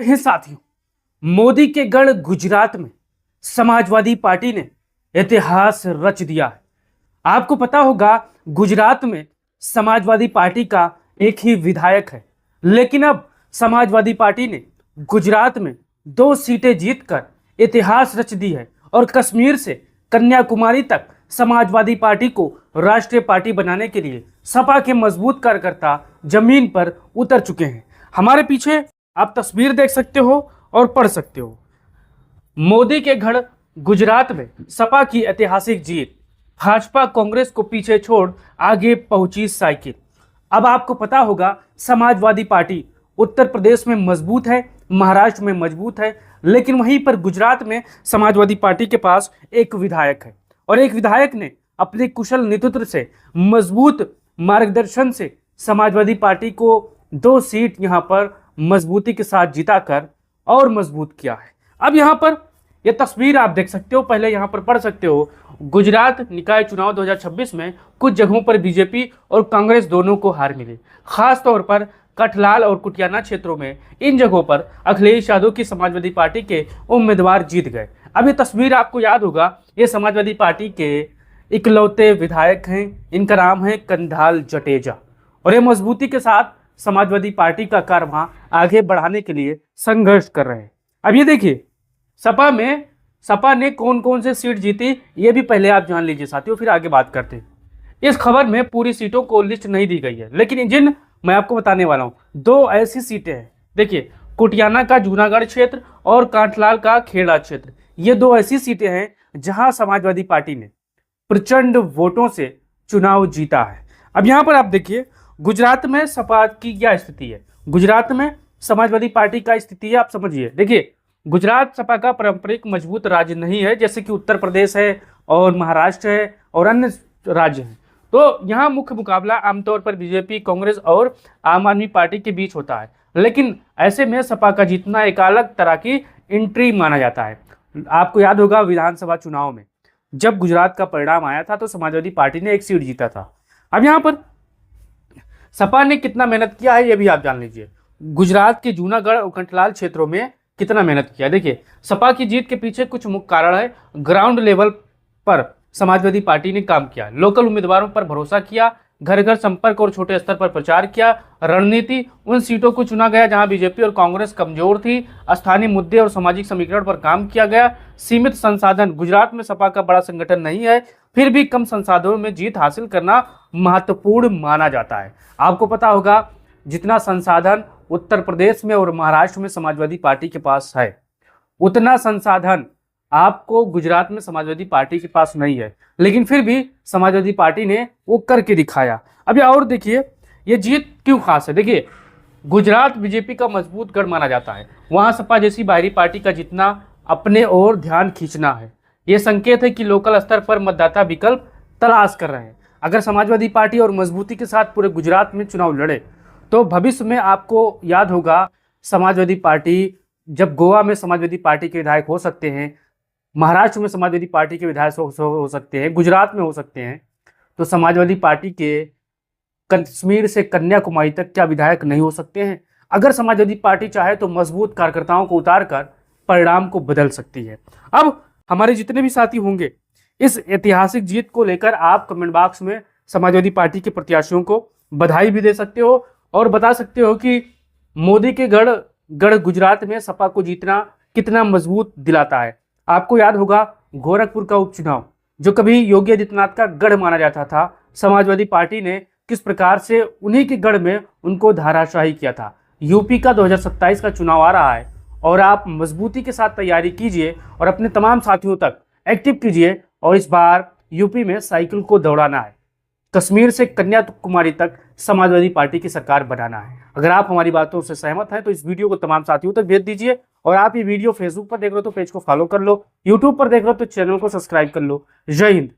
हे साथियों, मोदी के गढ़ गुजरात में समाजवादी पार्टी ने इतिहास रच दिया है। आपको पता होगा गुजरात में समाजवादी पार्टी का एक ही विधायक है, लेकिन अब समाजवादी पार्टी ने गुजरात में 2 सीटें जीतकर इतिहास रच दी है और कश्मीर से कन्याकुमारी तक समाजवादी पार्टी को राष्ट्रीय पार्टी बनाने के लिए सपा के मजबूत कार्यकर्ता जमीन पर उतर चुके हैं। हमारे पीछे आप तस्वीर देख सकते हो और पढ़ सकते हो। मोदी के गढ़ गुजरात में सपा की ऐतिहासिक जीत, भाजपा कांग्रेस को पीछे छोड़ आगे पहुंची साइकिल। अब आपको पता होगा समाजवादी पार्टी उत्तर प्रदेश में मजबूत है, महाराष्ट्र में मजबूत है, लेकिन वहीं पर गुजरात में समाजवादी पार्टी के पास एक विधायक है और एक विधायक ने अपने कुशल नेतृत्व से, मजबूत मार्गदर्शन से समाजवादी पार्टी को 2 सीट यहां पर मजबूती के साथ जिताकर और मजबूत किया है। अब यहां पर यह तस्वीर आप देख सकते हो, पहले यहां पर पढ़ सकते हो। गुजरात निकाय चुनाव 2026 में कुछ जगहों पर बीजेपी और कांग्रेस दोनों को हार मिली, खास तौर पर कठलाल और कुटियाना क्षेत्रों में। इन जगहों पर अखिलेश यादव की समाजवादी पार्टी के उम्मीदवार जीत गए। अब ये तस्वीर आपको याद होगा, ये समाजवादी पार्टी के इकलौते विधायक हैं, इनका नाम है कंधाल जटेजा और ये मजबूती के साथ समाजवादी पार्टी का कारवां आगे बढ़ाने के लिए संघर्ष कर रहे हैं। अब ये देखिए, सपा ने कौन कौन से सीट जीती ये भी पहले आप जान लीजिए साथियों, फिर आगे बात करते हैं। इस खबर में पूरी सीटों को लिस्ट नहीं दी गई है, लेकिन जिन मैं आपको बताने वाला हूं 2 ऐसी सीटें हैं। देखिए, कुटियाना का जूनागढ़ क्षेत्र और कांठलाल का खेड़ा क्षेत्र, ये 2 ऐसी सीटें हैं जहां समाजवादी पार्टी ने प्रचंड वोटों से चुनाव जीता है। अब यहां पर आप देखिए, गुजरात में सपा की क्या स्थिति है, गुजरात में समाजवादी पार्टी का स्थिति है, आप समझिए। देखिए, गुजरात सपा का पारंपरिक मजबूत राज्य नहीं है, जैसे कि उत्तर प्रदेश है और महाराष्ट्र है और अन्य राज्य हैं। तो यहाँ मुख्य मुकाबला आमतौर पर बीजेपी, कांग्रेस और आम आदमी पार्टी के बीच होता है, लेकिन ऐसे में सपा का जीतना एक अलग तरह की एंट्री माना जाता है। आपको याद होगा विधानसभा चुनाव में जब गुजरात का परिणाम आया था तो समाजवादी पार्टी ने 1 सीट जीता था। अब यहाँ पर सपा ने कितना मेहनत किया है ये भी आप जान लीजिए। गुजरात के जूनागढ़ और कंठलाल क्षेत्रों में कितना मेहनत किया। देखिए, सपा की जीत के पीछे कुछ मुख्य कारण है। ग्राउंड लेवल पर समाजवादी पार्टी ने काम किया, लोकल उम्मीदवारों पर भरोसा किया, घर घर संपर्क और छोटे स्तर पर प्रचार किया। रणनीति, उन सीटों को चुना गया जहां बीजेपी और कांग्रेस कमजोर थी। स्थानीय मुद्दे और सामाजिक समीकरण पर काम किया गया। सीमित संसाधन, गुजरात में सपा का बड़ा संगठन नहीं है, फिर भी कम संसाधनों में जीत हासिल करना महत्वपूर्ण माना जाता है। आपको पता होगा जितना संसाधन उत्तर प्रदेश में और महाराष्ट्र में समाजवादी पार्टी के पास है, उतना संसाधन आपको गुजरात में समाजवादी पार्टी के पास नहीं है, लेकिन फिर भी समाजवादी पार्टी ने वो करके दिखाया। अभी और देखिए, ये जीत क्यों खास है। देखिए, गुजरात बीजेपी का मजबूत गढ़ माना जाता है, वहां सपा जैसी बाहरी पार्टी का जितना अपने ओर ध्यान खींचना है, ये संकेत है कि लोकल स्तर पर मतदाता विकल्प तलाश कर रहे हैं। अगर समाजवादी पार्टी और मजबूती के साथ पूरे गुजरात में चुनाव लड़े तो भविष्य में आपको याद होगा समाजवादी पार्टी, जब गोवा में समाजवादी पार्टी के विधायक हो सकते हैं, महाराष्ट्र में समाजवादी पार्टी के विधायक हो सकते हैं, गुजरात में हो सकते हैं, तो समाजवादी पार्टी के कश्मीर से कन्याकुमारी तक क्या विधायक नहीं हो सकते हैं। अगर समाजवादी पार्टी चाहे तो मजबूत कार्यकर्ताओं को उतारकर परिणाम को बदल सकती है। अब हमारे जितने भी साथी होंगे इस ऐतिहासिक जीत को लेकर आप कमेंट बॉक्स में समाजवादी पार्टी के प्रत्याशियों को बधाई भी दे सकते हो और बता सकते हो कि मोदी के गढ़ गुजरात में सपा को जीतना कितना मजबूत दिलाता है। आपको याद होगा गोरखपुर का उपचुनाव, जो कभी योगी आदित्यनाथ का गढ़ माना जाता था, समाजवादी पार्टी ने किस प्रकार से उन्हीं के गढ़ में उनको धाराशाही किया था। यूपी का 2027 का चुनाव आ रहा है और आप मजबूती के साथ तैयारी कीजिए और अपने तमाम साथियों तक एक्टिव कीजिए और इस बार यूपी में साइकिल को दौड़ाना है, कश्मीर से कन्याकुमारी तक समाजवादी पार्टी की सरकार बनाना है। अगर आप हमारी बातों से सहमत हैं तो इस वीडियो को तमाम साथियों तक भेज दीजिए और आप ये वीडियो फेसबुक पर देख रहे हो तो पेज को फॉलो कर लो, यूट्यूब पर देख रहे हो तो चैनल को सब्सक्राइब कर लो। जय हिंद।